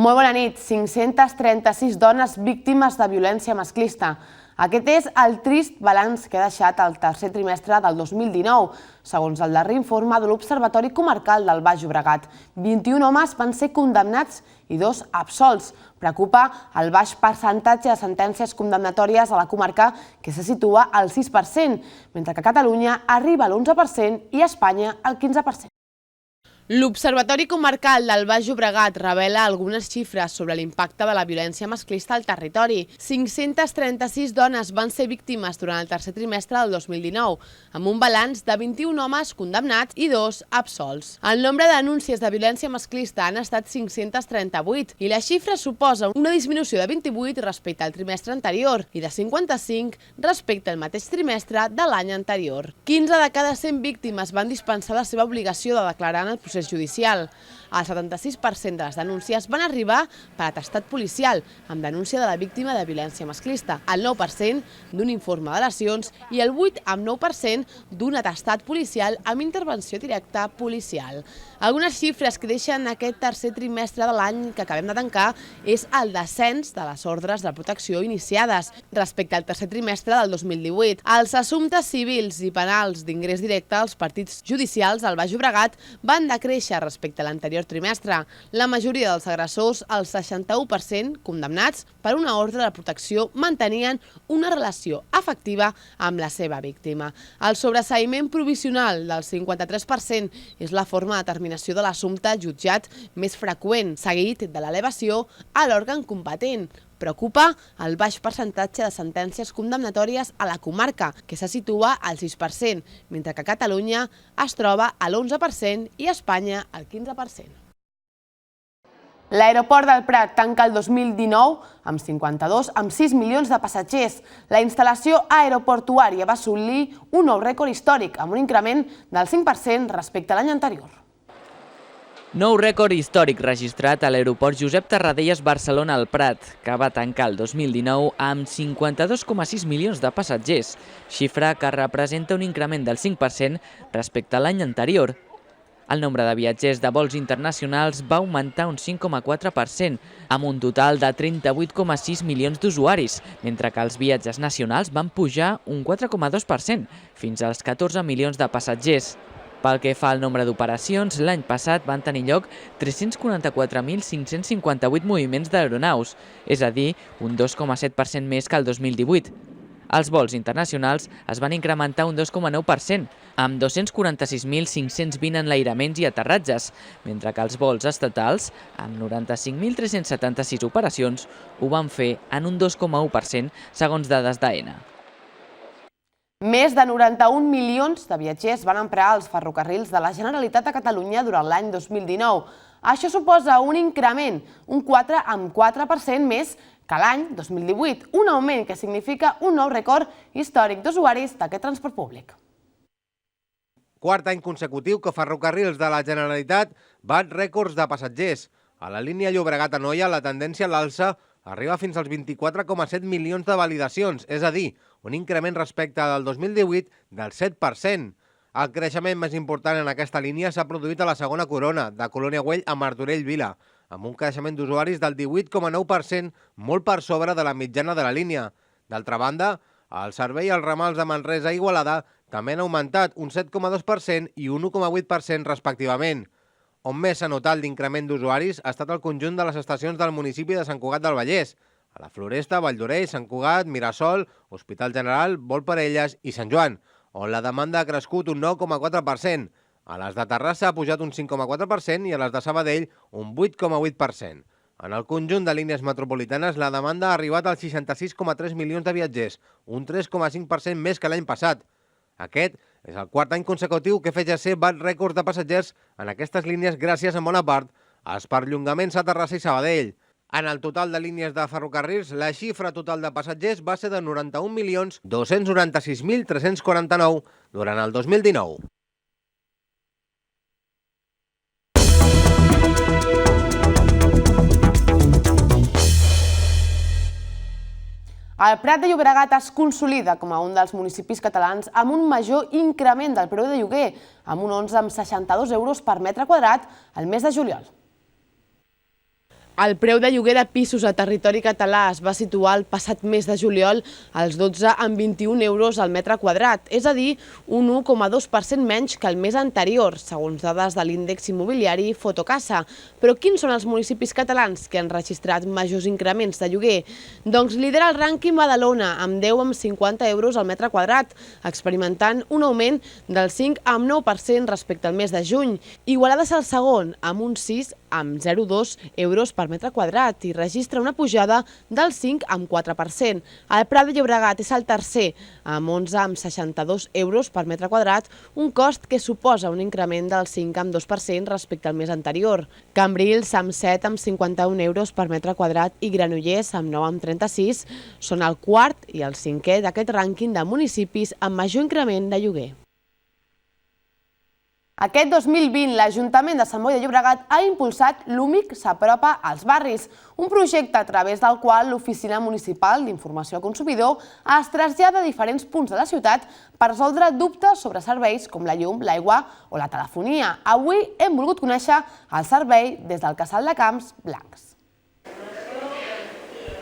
Molt bona nit. 536 dones víctimes de violència masclista. Aquest és el trist balanç que ha deixat el tercer trimestre del 2019, segons el darrer informe de l'Observatori Comarcal del Baix Llobregat. 21 homes van ser condemnats i 2 absolts. Preocupa el baix percentatge de sentències condemnatòries a la comarca, que se situa al 6%, mentre que a Catalunya arriba a l'11% i a Espanya al 15%. L'Observatori Comarcal del Baix Llobregat revela algunes xifres sobre l'impacte de la violència masclista al territori. 536 dones van ser víctimes durant el tercer trimestre del 2019, amb un balanç de 21 homes condemnats i 2 absolts. El nombre de denúncies de violència masclista han estat 538 i la xifra suposa una disminució de 28 respecte al trimestre anterior i de 55 respecte al mateix trimestre de l'any anterior. 15 de cada 100 víctimes van dispensar la seva obligació de declarar en el procés judicial. El 76% de les denúncies van arribar per atestat policial, amb denúncia de la víctima de violència masclista, el 9% d'un informe de lesions i el 8,9% d'un atestat policial amb intervenció directa policial. Algunes xifres que deixen aquest tercer trimestre de l'any que acabem de tancar és el descens de les ordres de protecció iniciades respecte al tercer trimestre del 2018. Els assumptes civils i penals d'ingrés directe als partits judicials del Baix Llobregat van decréixer respecte a l'anterior trimestre. La majoria dels agressors, el 61% condemnats per una ordre de protecció, mantenien una relació afectiva amb la seva víctima. El sobreseïment provisional del 53% és la forma de determinació de l'assumpte jutjat més freqüent, seguit de l'elevació a l'òrgan competent. Preocupa el baix percentatge de sentències condemnatòries a la comarca, que se situa al 6%, mentre que Catalunya es troba a l'11% i Espanya al 15%. L'aeroport del Prat tanca el 2019 amb 6 milions de passatgers. La instal·lació aeroportuària va assolir un nou rècord històric, amb un increment del 5% respecte a l'any anterior. Nou rècord històric registrat a l'aeroport Josep Tarradellas Barcelona al Prat, que va tancar el 2019 amb 52,6 milions de passatgers, xifra que representa un increment del 5% respecte a l'any anterior. El nombre de viatgers de vols internacionals va augmentar un 5,4%, amb un total de 38,6 milions d'usuaris, mentre que els viatges nacionals van pujar un 4,2%, fins als 14 milions de passatgers. Pel que fa al nombre d'operacions, l'any passat van tenir lloc 344.558 moviments d'aeronaus, és a dir, un 2,7% més que el 2018. Els vols internacionals es van incrementar un 2,9%, amb 246.520 enlairaments i aterratges, mentre que els vols estatals, amb 95.376 operacions, ho van fer en un 2,1% segons dades d'AENA. Més de 91 milions de viatgers van emprar els ferrocarrils de la Generalitat de Catalunya durant l'any 2019. Això suposa un increment, un 4,4% més que l'any 2018, un augment que significa un nou rècord històric d'usuaris d'aquest transport públic. Quart any consecutiu que Ferrocarrils de la Generalitat bat rècords de passatgers. A la línia Llobregat-Anoia la tendència a l'alça arriba fins als 24,7 milions de validacions, és a dir, un increment respecte del 2018 del 7%. El creixement més important en aquesta línia s'ha produït a la segona corona, de Colònia Güell a Martorell Vila, amb un creixement d'usuaris del 18,9%, molt per sobre de la mitjana de la línia. D'altra banda, el servei als ramals de Manresa i Igualada també han augmentat un 7,2% i un 1,8% respectivament. On més s'ha notat l'increment d'usuaris ha estat el conjunt de les estacions del municipi de Sant Cugat del Vallès, a la Floresta, Valldorell, Sant Cugat, Mirasol, Hospital General, Volparelles i Sant Joan, on la demanda ha crescut un 9,4%. A les de Terrassa ha pujat un 5,4% i a les de Sabadell un 8,8%. En el conjunt de línies metropolitanes, la demanda ha arribat als 66,3 milions de viatgers, un 3,5% més que l'any passat. Aquest és el quart any consecutiu que FGC bat rècords de passatgers en aquestes línies gràcies en bona part als perllongaments a Terrassa i Sabadell. En el total de línies de ferrocarrils, la xifra total de passatgers va ser de 91.296.349 durant el 2019. El Prat de Llobregat es consolida com a un dels municipis catalans amb un major increment del preu de lloguer, amb un 11,62 € per metre quadrat al mes de juliol. El preu de lloguer de pisos a territori català es va situar el passat mes de juliol als 12,21 euros al metre quadrat, és a dir, un 1,2% menys que el mes anterior, segons dades de l'índex immobiliari Fotocasa. Però quins són els municipis catalans que han registrat majors increments de lloguer? Doncs lidera el rànquing Badalona, amb 10,50 euros al metre quadrat, experimentant un augment del 5,9% respecte al mes de juny. Igualada és el segon, amb un 6,02 euros per metre quadrat i registra una pujada del 5,4%. El Prat de Llobregat és el tercer, amb 11,62 euros per metre quadrat, un cost que suposa un increment del 5,2% respecte al mes anterior. Cambrils, amb 7,51 euros per metre quadrat, i Granollers, amb 9,36, són el quart i el cinquè d'aquest rànquing de municipis amb major increment de lloguer. Aquest 2020, l'Ajuntament de Sant Boi de Llobregat ha impulsat l'UMIC s'apropa als barris, un projecte a través del qual l'Oficina Municipal d'Informació al Consumidor es trasllada a diferents punts de la ciutat per resoldre dubtes sobre serveis com la llum, l'aigua o la telefonia. Avui hem volgut conèixer el servei des del Casal de Camps Blancs.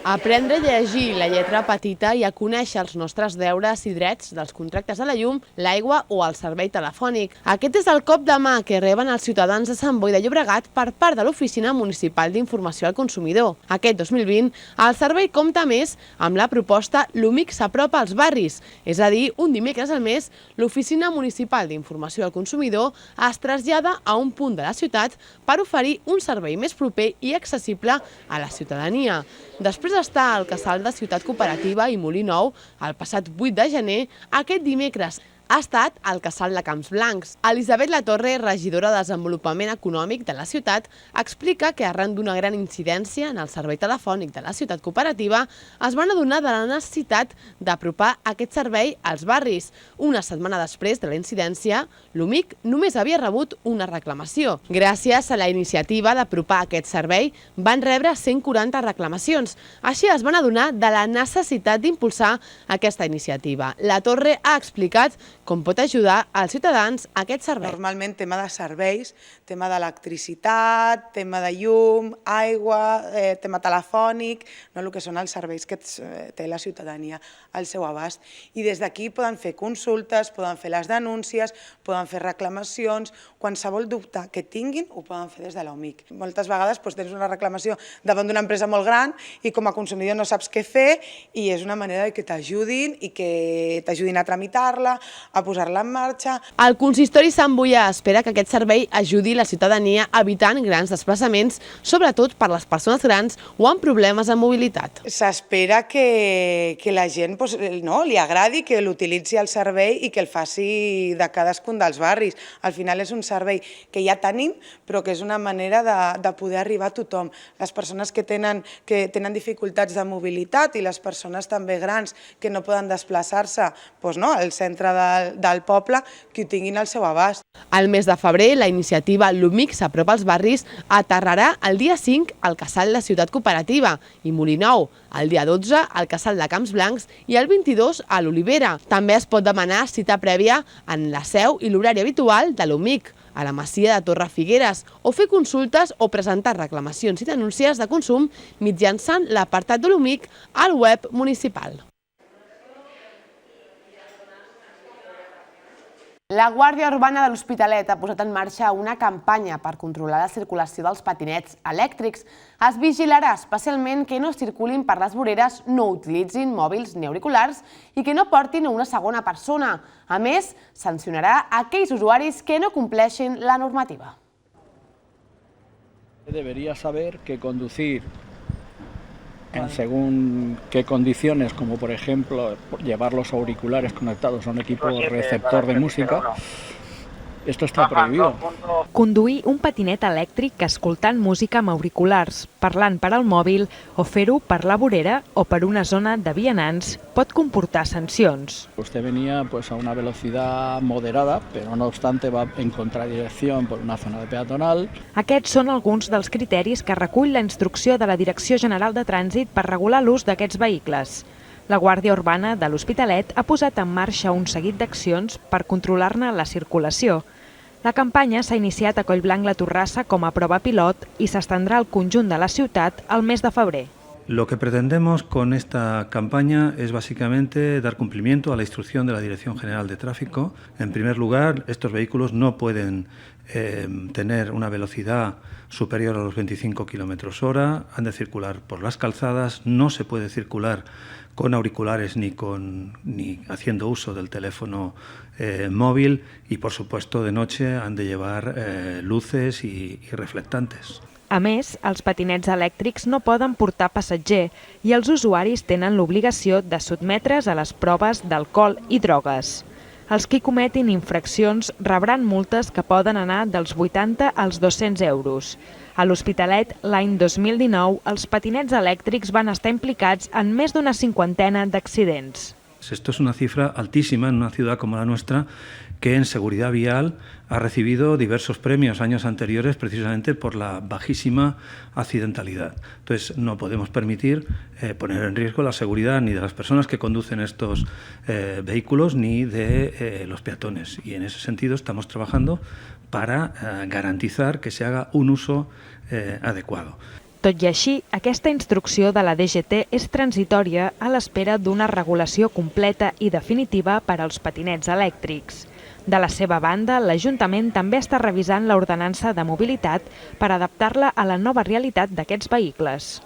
Aprendre a llegir la lletra petita i a conèixer els nostres deures i drets dels contractes de la llum, l'aigua o el servei telefònic. Aquest és el cop de mà que reben els ciutadans de Sant Boi de Llobregat per part de l'Oficina Municipal d'Informació al Consumidor. Aquest 2020, el servei compta més amb la proposta l'UMIC s'apropa als barris, és a dir, un dimecres al mes, l'Oficina Municipal d'Informació al Consumidor es trasllada a un punt de la ciutat per oferir un servei més proper i accessible a la ciutadania. Després d'estar al Casal de Ciutat Cooperativa i Molí Nou el passat 8 de gener, aquest dimecres ha estat al Casal de Camps Blancs. Elisabet Latorre, regidora de Desenvolupament Econòmic de la ciutat, explica que arran d'una gran incidència en el servei telefònic de la ciutat cooperativa es van adonar de la necessitat d'apropar aquest servei als barris. Una setmana després de la incidència, l'UMIC només havia rebut una reclamació. Gràcies a la iniciativa d'apropar aquest servei, van rebre 140 reclamacions. Així es van adonar de la necessitat d'impulsar aquesta iniciativa. Latorre ha explicat com pot ajudar als ciutadans a aquest servei. Normalment tema de serveis, tema d'electricitat, tema de llum, aigua, tema telefònic, el que són els serveis que té la ciutadania al seu abast. I des d'aquí poden fer consultes, poden fer les denúncies, poden fer reclamacions, qualsevol dubte que tinguin ho poden fer des de l'UMIC. Moltes vegades tens una reclamació davant d'una empresa molt gran i com a consumidor no saps què fer i és una manera que t'ajudin i que t'ajudin a tramitar-la, a posar-la en marxa. El consistori Sant Boià espera que aquest servei ajudi la ciutadania evitant grans desplaçaments, sobretot per les persones grans o amb problemes de mobilitat. S'espera que la gent li agradi, que l'utilitzi el servei i que el faci de cadascun dels barris. Al final és un servei que ja tenim, però que és una manera de poder arribar a tothom. Les persones que tenen dificultats de mobilitat i les persones també grans que no poden desplaçar-se al centre del poble, que ho tinguin al seu abast. Al mes de febrer, la iniciativa l'UMIC s'apropa als barris aterrarà el dia 5 al Casal de Ciutat Cooperativa i Molí Nou, el dia 12 al Casal de Camps Blancs i el 22 a l'Olivera. També es pot demanar cita prèvia en la seu i l'horari habitual de l'UMIC, a la Masia de Torre Figueres, o fer consultes o presentar reclamacions i denúncies de consum mitjançant l'apartat de l'UMIC al web municipal. La Guàrdia Urbana de l'Hospitalet ha posat en marxa una campanya per controlar la circulació dels patinets elèctrics. Es vigilarà especialment que no circulin per les voreres, no utilitzin mòbils ni auriculars i que no portin a una segona persona. A més, sancionarà aquells usuaris que no compleixin la normativa. Debería saber que conducir en según qué condiciones, como por ejemplo llevar los auriculares conectados a un equipo receptor de música, esto està prohibido. Conduir un patinet elèctric escoltant música amb auriculars, parlant per al mòbil o fer-ho per la vorera o per una zona de vianants pot comportar sancions. Usted venía a una velocidad moderada, pero no obstante va en contradirección por una zona de peatonal. Aquests són alguns dels criteris que recull la instrucció de la Direcció General de Trànsit per regular l'ús d'aquests vehicles. La Guàrdia Urbana de l'Hospitalet ha posat en marxa un seguit d'accions per controlar-ne la circulació. La campanya s'ha iniciat a Collblanc la Torrassa com a prova pilot i s'estendrà al conjunt de la ciutat el mes de febrer. Lo que pretendemos con esta campaña es básicamente dar cumplimiento a la instrucción de la Dirección General de Tráfico. En primer lugar, estos vehículos no pueden tener una velocidad superior a los 25 km/h, han de circular por las calzadas, no se puede circular con auriculares ni haciendo uso del teléfono móvil y, por supuesto, de noche han de llevar luces y reflectantes. A més, els patinets elèctrics no poden portar passatger i els usuaris tenen l'obligació de sotmetre's a les proves d'alcohol i drogues. Els que cometin infraccions rebran multes que poden anar dels 80 als 200 euros. A l'Hospitalet, l'any 2019, els patinets elèctrics van estar implicats en més d'una cinquantena d'accidents. Esto es una cifra altísima en una ciudad como la nuestra, que en seguridad vial ha recibido diversos premios años anteriores precisamente por la bajísima accidentalidad. Entonces no podemos permitir poner en riesgo la seguridad ni de las personas que conducen estos vehículos ni de los peatones. Y en ese sentido estamos trabajando para garantizar que se haga un uso adecuado. Tot i així, aquesta instrucció de la DGT és transitòria a l'espera d'una regulació completa i definitiva per als patinets elèctrics. De la seva banda, l'Ajuntament també està revisant l'ordenança de mobilitat per adaptar-la a la nova realitat d'aquests vehicles.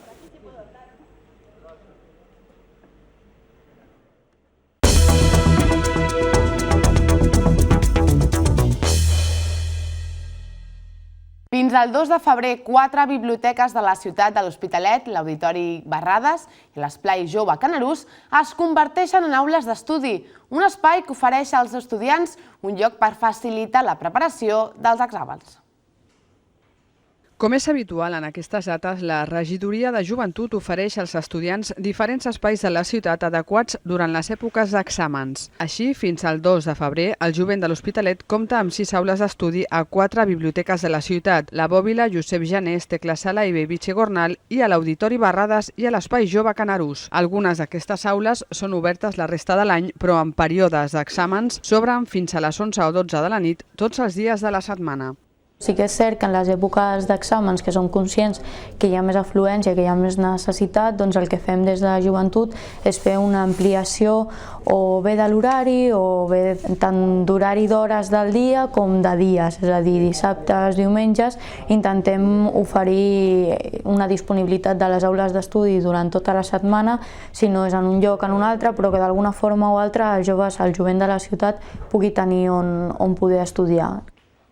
Fins al 2 de febrer, 4 biblioteques de la ciutat de l'Hospitalet, l'Auditori Barrades i l'Esplai Jove Canarús es converteixen en aules d'estudi, un espai que ofereix als estudiants un lloc per facilitar la preparació dels exàmens. Com és habitual en aquestes dates, la Regidoria de Joventut ofereix als estudiants diferents espais de la ciutat adequats durant les èpoques d'exàmens. Així, fins al 2 de febrer, el jovent de l'Hospitalet compta amb 6 aules d'estudi a 4 biblioteques de la ciutat, la Bòbila, Josep Janés, Tecla Sala i Bellvitge Gornal, i a l'Auditori Barrades i a l'Espai Jove Canarús. Algunes d'aquestes aules són obertes la resta de l'any, però en períodes d'exàmens s'obren fins a les 11 o 12 de la nit tots els dies de la setmana. Sí que és cert que en les èpoques d'exàmens, que som conscients que hi ha més afluència, que hi ha més necessitat, doncs el que fem des de joventut és fer una ampliació o bé de l'horari o bé tant d'horari d'hores del dia com de dies, és a dir, dissabtes, diumenges, intentem oferir una disponibilitat de les aules d'estudi durant tota la setmana, si no és en un lloc, en un altre, però que d'alguna forma o altra els joves, el jovent de la ciutat pugui tenir on poder estudiar.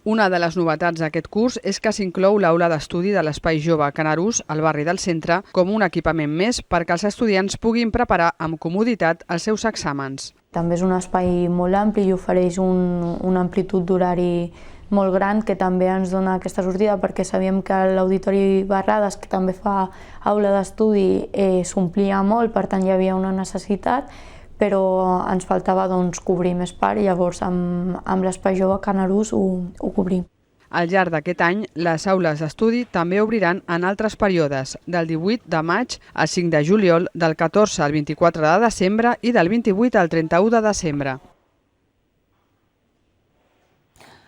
Una de les novetats d'aquest curs és que s'inclou l'aula d'estudi de l'Espai Jove Canarús, al barri del centre, com un equipament més perquè els estudiants puguin preparar amb comoditat els seus exàmens. També és un espai molt ampli i ofereix una amplitud d'horari molt gran que també ens dona aquesta sortida perquè sabíem que l'Auditori Barrades, que també fa aula d'estudi, s'omplia molt, per tant hi havia una necessitat, però ens faltava cobrir més part i llavors amb l'Espai Jove Canarús ho cobrim. Al llarg d'aquest any, les aules d'estudi també obriran en altres períodes, del 18 de maig al 5 de juliol, del 14 al 24 de desembre i del 28 al 31 de desembre.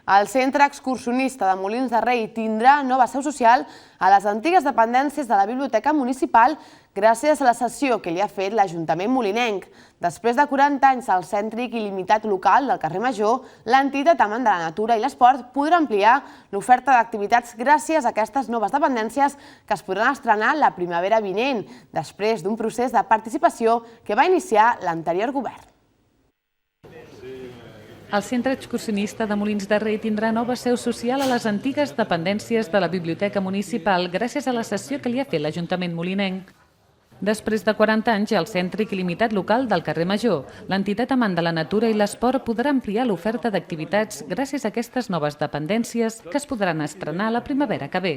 El Centre Excursionista de Molins de Rei tindrà nova seu social a les antigues dependències de la Biblioteca Municipal gràcies a la cessió que li ha fet l'Ajuntament molinenc. Després de 40 anys al cèntric il·limitat local del carrer Major, l'entitat amant de la natura i l'esport podrà ampliar l'oferta d'activitats gràcies a aquestes noves dependències que es podran estrenar la primavera vinent, després d'un procés de participació que va iniciar l'anterior govern. El Centre Excursionista de Molins de Rei tindrà nova seu social a les antigues dependències de la Biblioteca Municipal gràcies a la cessió que li ha fet l'Ajuntament molinenc. Després de 40 anys, el cèntric il·limitat local del carrer Major, l'entitat amant de la natura i l'esport podrà ampliar l'oferta d'activitats gràcies a aquestes noves dependències que es podran estrenar la primavera que ve.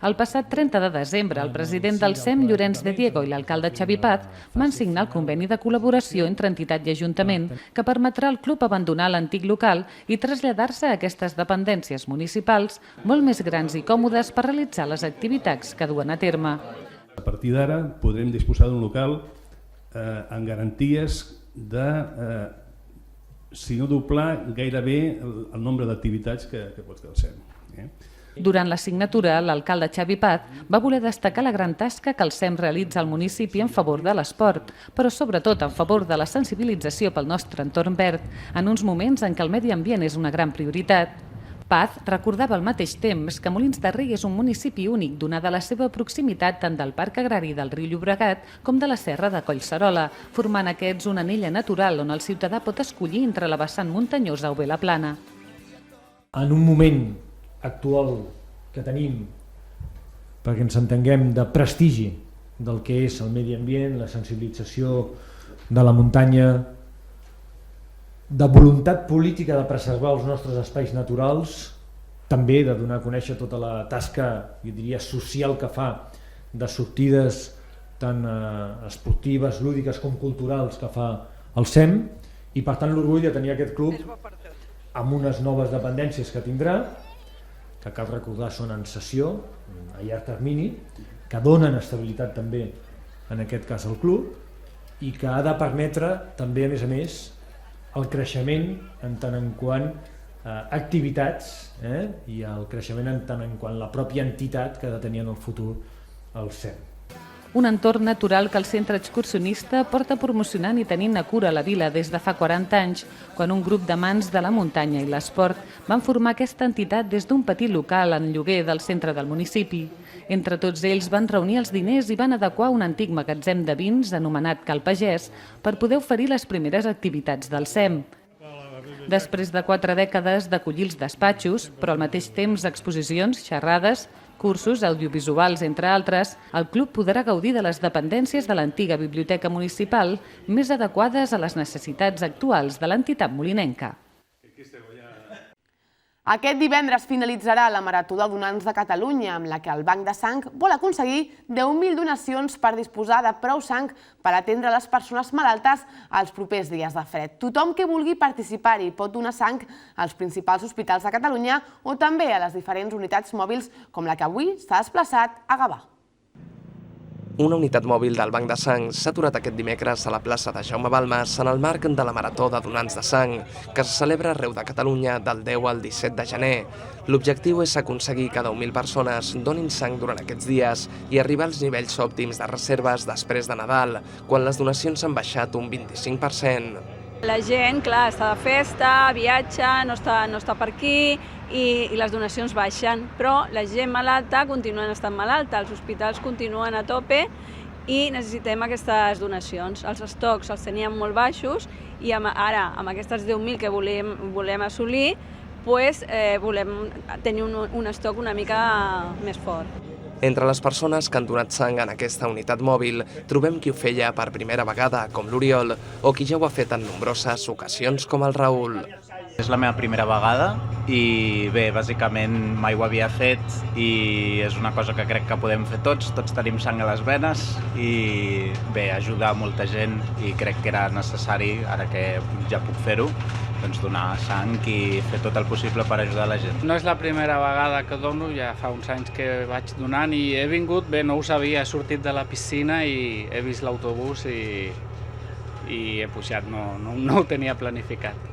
El passat 30 de desembre, el president del SEM, Llorenç de Diego, i l'alcalde Xavi Paz van signar el conveni de col·laboració entre entitat i ajuntament que permetrà al club abandonar l'antic local i traslladar-se a aquestes dependències municipals molt més grans i còmodes per realitzar les activitats que duen a terme. A partir d'ara podrem disposar d'un local amb garanties de si no doblar gairebé el nombre d'activitats que pot fer el SEM. Durant la signatura, l'alcalde Xavi Paz va voler destacar la gran tasca que el SEM realitza al municipi en favor de l'esport, però sobretot en favor de la sensibilització pel nostre entorn verd, en uns moments en què el medi ambient és una gran prioritat. Paz recordava al mateix temps que Molins de Rei és un municipi únic donada la seva proximitat tant del Parc Agrari del Riu Llobregat com de la Serra de Collserola, formant aquests una anella natural on el ciutadà pot escollir entre la vessant muntanyosa o bé la plana. En un moment actual que tenim, perquè ens entenguem, de prestigi del que és el medi ambient, la sensibilització de la muntanya, de voluntat política de preservar els nostres espais naturals, també de donar a conèixer tota la tasca, jo diria, social que fa de sortides tant esportives, lúdiques com culturals que fa el SEM, i per tant l'orgull de tenir aquest club amb unes noves dependències que tindrà, que cal recordar són en cessió, a llarg termini, que donen estabilitat també en aquest cas al club i que ha de permetre també a més el creixement en tant en quant activitats i el creixement en tant en quant la pròpia entitat que ha de tenir en el futur el SEM. Un entorn natural que el centre excursionista porta promocionant i tenint a cura la vila des de fa 40 anys, quan un grup d'amants de la muntanya i l'esport van formar aquesta entitat des d'un petit local en lloguer del centre del municipi. Entre tots ells van reunir els diners i van adequar un antic magatzem de vins anomenat Cal Pagès per poder oferir les primeres activitats del SEM. Després de 4 dècades d'acollir els despatxos, però al mateix temps exposicions, xerrades, cursos audiovisuals, entre altres, el club podrà gaudir de les dependències de l'antiga biblioteca municipal més adequades a les necessitats actuals de l'entitat molinenca. Aquest divendres finalitzarà la Marató de Donants de Catalunya, amb la que el Banc de Sang vol aconseguir 10.000 donacions per disposar de prou sang per atendre les persones malaltes als propers dies de fred. Tothom que vulgui participar-hi pot donar sang als principals hospitals de Catalunya o també a les diferents unitats mòbils com la que avui s'ha desplaçat a Gavà. Una unitat mòbil del Banc de Sang s'ha aturat aquest dimecres a la plaça de Jaume Balmes en el marc de la Marató de Donants de Sang, que se celebra arreu de Catalunya del 10 al 17 de gener. L'objectiu és aconseguir que 10.000 persones donin sang durant aquests dies i arribar als nivells òptims de reserves després de Nadal, quan les donacions han baixat un 25%. La gent, clar, està de festa, viatja, no està per aquí i les donacions baixen, però la gent malalta continua estant malalta, els hospitals continuen a tope i necessitem aquestes donacions. Els estocs els teníem molt baixos i ara, amb aquestes 10.000 que volem assolir, volem tenir un estoc una mica més fort. Entre les persones que han donat sang en aquesta unitat mòbil trobem qui ho feia per primera vegada, com l'Oriol, o qui ja ho ha fet en nombroses ocasions, com el Raül. És la meva primera vegada i bé, bàsicament mai ho havia fet i és una cosa que crec que podem fer tots tenim sang a les venes i bé, ajudar molta gent i crec que era necessari, ara que ja puc fer-ho, doncs donar sang i fer tot el possible per ajudar la gent. No és la primera vegada que dono, ja fa uns anys que vaig donant i he vingut, bé, no ho sabia, he sortit de la piscina i he vist l'autobús i he pujat, no ho tenia planificat.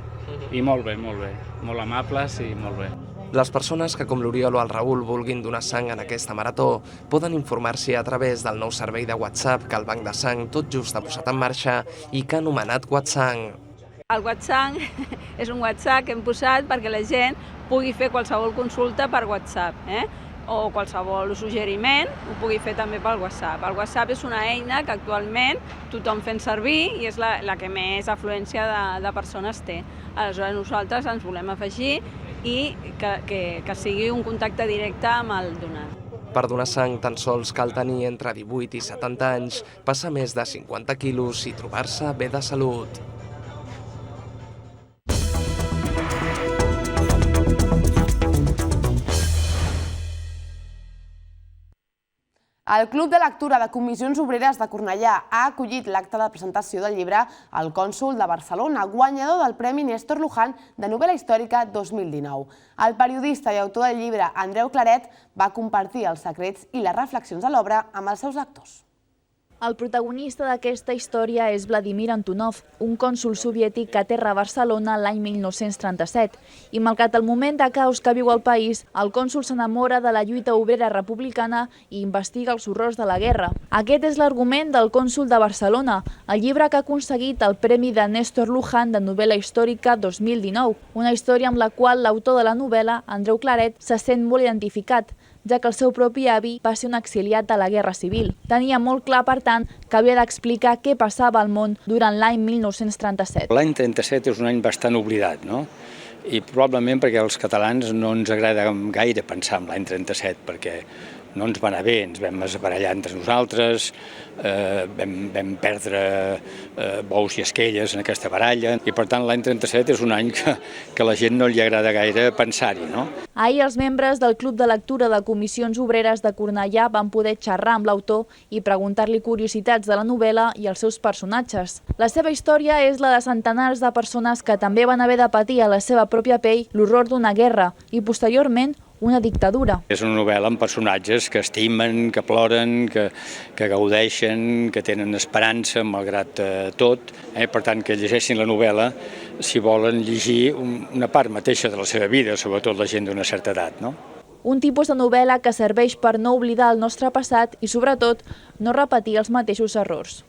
I molt bé, molt amables i molt bé. Les persones que, com l'Oriol o el Raül, vulguin donar sang en aquesta marató poden informar-s'hi a través del nou servei de WhatsApp que el Banc de Sang tot just ha posat en marxa i que ha anomenat WhatsApp. El WhatsApp és un WhatsApp que hem posat perquè la gent pugui fer qualsevol consulta per WhatsApp, o qualsevol suggeriment ho pugui fer també pel WhatsApp. El WhatsApp és una eina que actualment tothom fem servir i és la que més afluència de persones té. Aleshores nosaltres ens volem afegir i que sigui un contacte directe amb el donant. Per donar sang tan sols cal tenir entre 18 i 70 anys, passar més de 50 quilos i trobar-se bé de salut. El Club de Lectura de Comissions Obreres de Cornellà ha acollit l'acte de presentació del llibre El cònsol de Barcelona, guanyador del Premi Néstor Luján de novel·la històrica 2019. El periodista i autor del llibre, Andreu Claret, va compartir els secrets i les reflexions de l'obra amb els seus lectors. El protagonista d'aquesta història és Vladimir Antonov, un cònsol soviètic que aterra a Barcelona l'any 1937. I malgrat el moment de caos que viu el país, el cònsol s'enamora de la lluita obrera republicana i investiga els horrors de la guerra. Aquest és l'argument del Cònsol de Barcelona, el llibre que ha aconseguit el Premi de Néstor Luján de novel·la històrica 2019, una història amb la qual l'autor de la novel·la, Andreu Claret, se sent molt identificat, ja que el seu propi avi va ser un exiliat de la Guerra Civil. Tenia molt clar, per tant, que havia d'explicar què passava al món durant l'any 1937. L'any 37 és un any bastant oblidat, no? I probablement perquè als catalans no ens agrada gaire pensar en l'any 37, perquè no ens va anar bé, ens vam aparellar entre nosaltres, vam perdre bous i esquelles en aquesta baralla, i per tant l'any 37 és un any que a la gent no li agrada gaire pensar-hi, no? Ahir els membres del Club de Lectura de Comissions Obreres de Cornellà van poder xerrar amb l'autor i preguntar-li curiositats de la novel·la i els seus personatges. La seva història és la de centenars de persones que també van haver de patir a la seva pròpia pell l'horror d'una guerra i, posteriorment, una dictadura. És una novel·la amb personatges que estimen, que ploren, que gaudeixen, que tenen esperança malgrat tot. Per tant, que llegeixin la novel·la si volen llegir una part mateixa de la seva vida, sobretot la gent d'una certa edat, no? Un tipus de novel·la que serveix per no oblidar el nostre passat i, sobretot, no repetir els mateixos errors.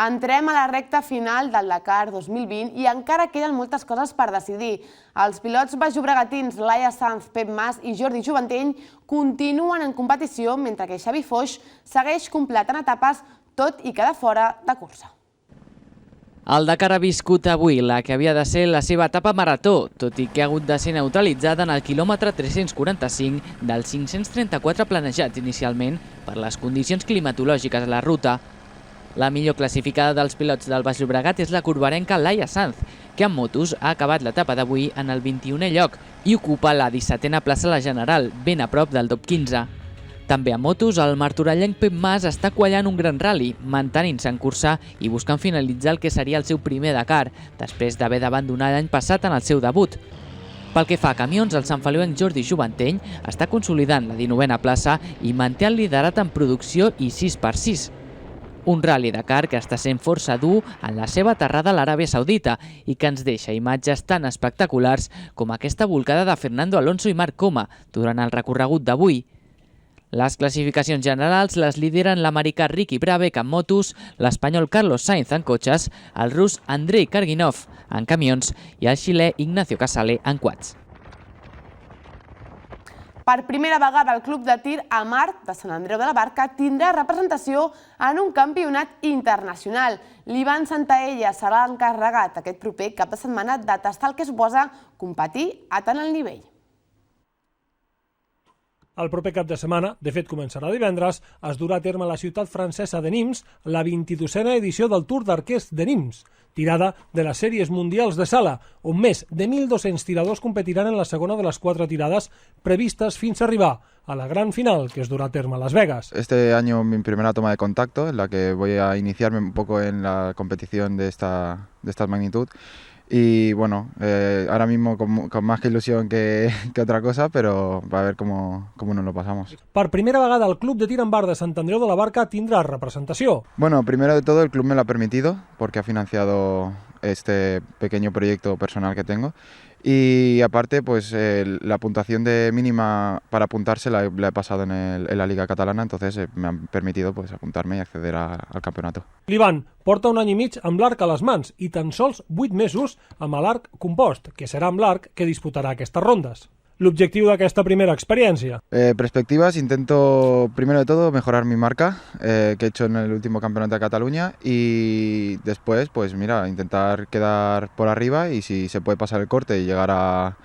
Entrem a la recta final del Dakar 2020 i encara queden moltes coses per decidir. Els pilots baix-llobregatins Laia Sanz, Pep Mas i Jordi Juvanteny continuen en competició, mentre que Xavi Foix segueix completant etapes, tot i queda fora de cursa. El Dakar ha viscut avui la que havia de ser la seva etapa marató, tot i que ha hagut de ser neutralitzada en el quilòmetre 345 dels 534 planejats inicialment per les condicions climatològiques a la ruta. La millor classificada dels pilots del Baix Llobregat és la corbarenca Laia Sanz, que en motos ha acabat l'etapa d'avui en el 21è lloc i ocupa la 17a plaça a la general, ben a prop del top 15. També a motos, el martorellenc Pep Mas està quallant un gran rally, mantenint-se en cursa i buscant finalitzar el que seria el seu primer Dakar, després d'haver d'abandonar l'any passat en el seu debut. Pel que fa a camions, el santfeliuenc Jordi Juvanteny està consolidant la 19a plaça i manté el liderat en producció i 6x6. Un Rally Dakar que està sent força dur en la seva aterrada a l'Aràbia Saudita i que ens deixa imatges tan espectaculars com aquesta volcada de Fernando Alonso i Marc Coma durant el recorregut d'avui. Les classificacions generals les lideren l'americà Ricky Brabec en motos, l'espanyol Carlos Sainz en cotxes, el rus Andrei Karginov en camions i el xilè Ignacio Casale en quads. Per primera vegada el Club de Tir Amart de Sant Andreu de la Barca tindrà representació en un campionat internacional. L'Ivan Santaella serà l'encarregat aquest proper cap de setmana de tastar el que suposa competir a tant alt nivell. El proper cap de setmana, de fet començarà divendres, es durà a terme a la ciutat francesa de Nimes la 22a edició del Tour d'Arquers de Nimes, tirada de les sèries mundials de sala, on més de 1.200 tiradors competiran en la segona de les 4 tirades previstes fins a arribar a la gran final que es durà a terme a Las Vegas. Este año mi primera toma de contacto, en la que voy a iniciarme un poco en la competición de esta magnitud. Y bueno, ahora mismo con más que ilusión que otra cosa, pero a ver cómo nos lo pasamos. Per primera vegada el Club de Tir amb Bar de Sant Andreu de la Barca tindrà representació. Bueno, primero de todo el club me lo ha permitido, porque ha financiado este pequeño proyecto personal que tengo. Y aparte, pues la puntuación de mínima para apuntarse la he pasado en la Liga Catalana, entonces me han permitido pues apuntarme y acceder al campeonato. L'Ivan porta un any i mig amb l'arc a les mans i tan sols 8 mesos amb l'arc compost, que serà amb l'arc que disputarà aquestes rondes. L'objectiu d'aquesta primera experiència? Perspectivas, intento primero de todo mejorar mi marca que he hecho en el último campeonato de Cataluña y después, pues mira, intentar quedar por arriba y si se puede pasar el corte y llegar a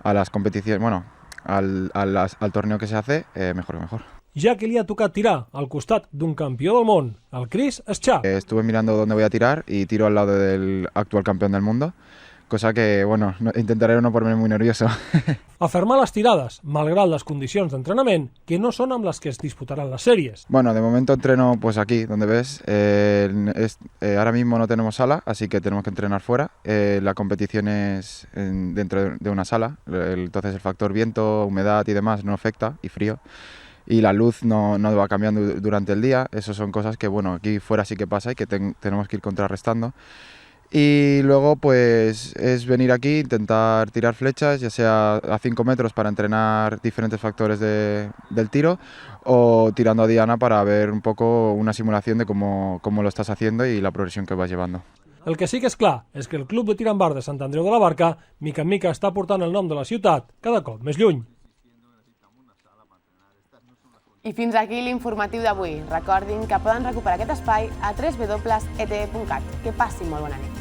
las competiciones, bueno, al torneo que se hace, mejor que mejor. Ja que li ha tocat tirar al costat d'un campió del món, el Chris Schaap. Estuve mirando dónde voy a tirar y tiro al lado del actual campeón del mundo, cosa que, bueno, intentaré no ponerme muy nervioso. Afermar les tirades, malgrat les condicions d'entrenament, que no són amb les que es disputaran las series. Bueno, de momento entreno pues aquí, donde ves. Ahora mismo no tenemos sala, así que tenemos que entrenar fuera. La competición es dentro de una sala, entonces el factor viento, humedad y demás no afecta, y frío. Y la luz no va cambiando durante el día. Eso son cosas que, bueno, aquí fuera sí que pasa y que tenemos que ir contrarrestando. Y luego pues es venir aquí, intentar tirar flechas, ya sea a 5 metros para entrenar diferentes factores del tiro, o tirando a diana para ver un poco una simulación de cómo lo estás haciendo y la progresión que vas llevando. El que sí que és clar és que el Club de Tir amb Arc de Sant Andreu de la Barca, mica en mica, està portant el nom de la ciutat cada cop més lluny. I fins aquí l'informatiu d'avui. Recordin que poden recuperar aquest espai a www.etv.cat. Que passin molt bona nit.